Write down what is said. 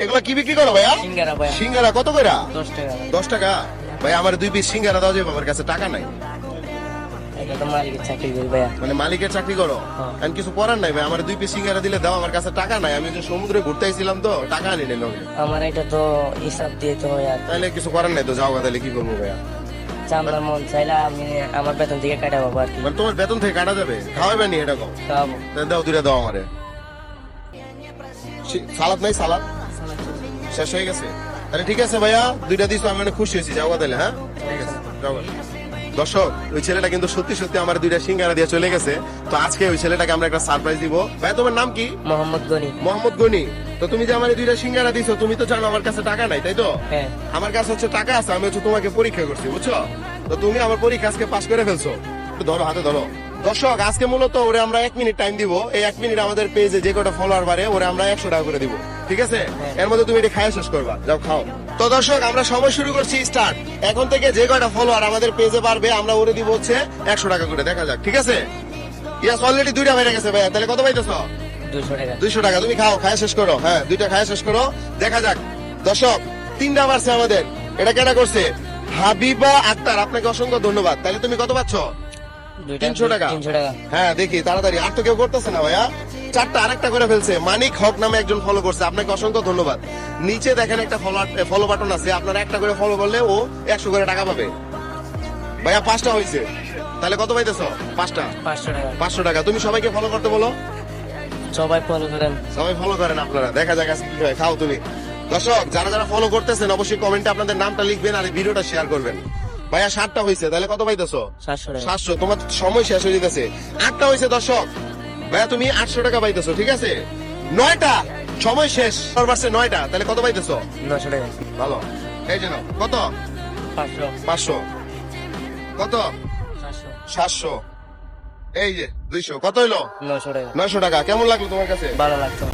এগুলা কি বিক্রি করো ভাইয়া? সিঙ্গারা ভাইয়া সিঙ্গারা কত করে? 10 টাকা। 10 টাকা। ভাই আমার 2 পিস সিঙ্গারা দাও, যে আমার কাছে টাকা নাই। এটা তো মালিকের চাকরি করি ভাইয়া। মানে মালিকের চাকরি করো? হ্যাঁ। আমি কিছু করার নাই ভাই, আমার 2 পিস সিঙ্গারা দিলে দাও, আমার কাছে টাকা নাই। আমি যে সমুদ্রে ঘুরতে আইছিলাম তো, টাকা আনি নাই লগে। আমার এটা তো হিসাব দিয়ে তো ভাইয়া, তাহলে কিছু করার নাই তো, যাও গা, তাহলে কি করবো ভাইয়া? চামড়ার মন চাইলে আমি আমার বেতন থেকে কাটা পাবো আর কি। মানে তোমার বেতন থেকে কাটা যাবে? খাওয়াবে নি এটা কও? খাওয়াবো। তাহলে দাও, 2টা দাও আমারে। সালাদ নাই? সালাদ শেষ হয়ে গেছে? তাহলে ঠিক আছে ভাইয়া, 2টা দিছো, আমি অনেক খুশি হয়েছি। যাও গা তাহলে। হ্যাঁ ঠিক আছে, যাও গা। দর্শক, ওই ছেলেটা কিন্তু সত্যি সত্যি আমার 2টা সিঙ্গারা দিয়ে চলে গেছে। তো আজকে ওই ছেলেটাকে আমরা একটা সারপ্রাইজ দিব। ভাই তোমার নাম কি? মোহাম্মদ গনি। মোহাম্মদ গনি। তো তুমি যে আমার 2টা সিঙ্গারা দিছো, তুমি তো জানো আমার কাছে টাকা নাই, তাই তো? হ্যাঁ। আমার কাছে হচ্ছে টাকা আছে, আমি হচ্ছে তোমাকে পরীক্ষা করছি, বুঝছো? তো তুমি আমার পরীক্ষা আজকে পাস করে ফেলছো। একটু ধরো, হাতে ধরো। দর্শক, আজকে মূলত ওরে আমরা 1 মিনিট টাইম দিব। এই 1 মিনিট আমাদের পেজে যে কটা ফলোয়ার বাড়ে, ওরে আমরা 100 টাকা করে দিব, ঠিক আছে? এর মধ্যে তুমি এটা খাওয়া শেষ করবা, যাও খাও। তো দর্শক, আমরা সময় শুরু করছি, স্টার্ট। এখন থেকে যে কয়টা ফলোয়ার আমাদের পেজে বাড়বে, আমরা ওরে দিব হচ্ছে 100 টাকা করে। দেখা যাক, ঠিক আছে? ইয়াস, অলরেডি 2টা বেড়ে গেছে ভাইয়া। তাহলে কত পাইতেছো? 200 টাকা। 200 টাকা। তুমি খাও, খাওয়া শেষ করো। হ্যাঁ, 2টা খাওয়া শেষ করো। দেখা যাক। দর্শক, 3টা বাড়ছে আমাদের। এটা কেটা করছে? হাবিবা আক্তার, আপনাকে অসংখ্য ধন্যবাদ। তাহলে তুমি কত পাচ্ছ? 300 টাকা। 300 টাকা। হ্যাঁ, দেখি তাড়াতাড়ি। আর তো কেউ করতেছে না ভাইয়া। 4টা, আরেকটা করে ফেলছে। মানিক হক নামে একজন ফলো করছে, আপনাকে অসংখ্য ধন্যবাদ। নিচে দেখেন একটা ফলো বাটন আছে, আপনারা একটা করে ফলো করলে ও 100 করে টাকা পাবে। ভাইয়া 5টা হয়েছে। তাহলে কত পাইতেছো? 5টা। 500 টাকা। 500 টাকা। তুমি সবাইকে ফলো করতে বলো। সবাই ফলো করেন। সবাই ফলো করেন আপনারা। দেখা যাক আজকে কি হয়। খাও তুমি। দর্শক, যারা যারা ফলো করতেছেন, অবশ্যই কমেন্টে আপনাদের নামটা লিখবেন আর এই ভিডিওটা শেয়ার করবেন। ভাইয়া 7টা হয়েছে। তাহলে কত পাইতেছো? 700 টাকা। 700। তোমার সময় শেষ হয়ে যেতেছে। 8টা হয়েছে দর্শক। ভাইয়া তুমি 800 টাকা পাইতেছো, ঠিক আছে? 9টা, সময় শেষ। 9টা, তাহলে কত পাইতেছো? 900 টাকা। ভালো। এই যে নাও। কত? 500। 500। কত? 700। 700। এই যে 200। কত হইলো? 900 টাকা। 900 টাকা। কেমন লাগলো তোমার কাছে? ভালো লাগতো।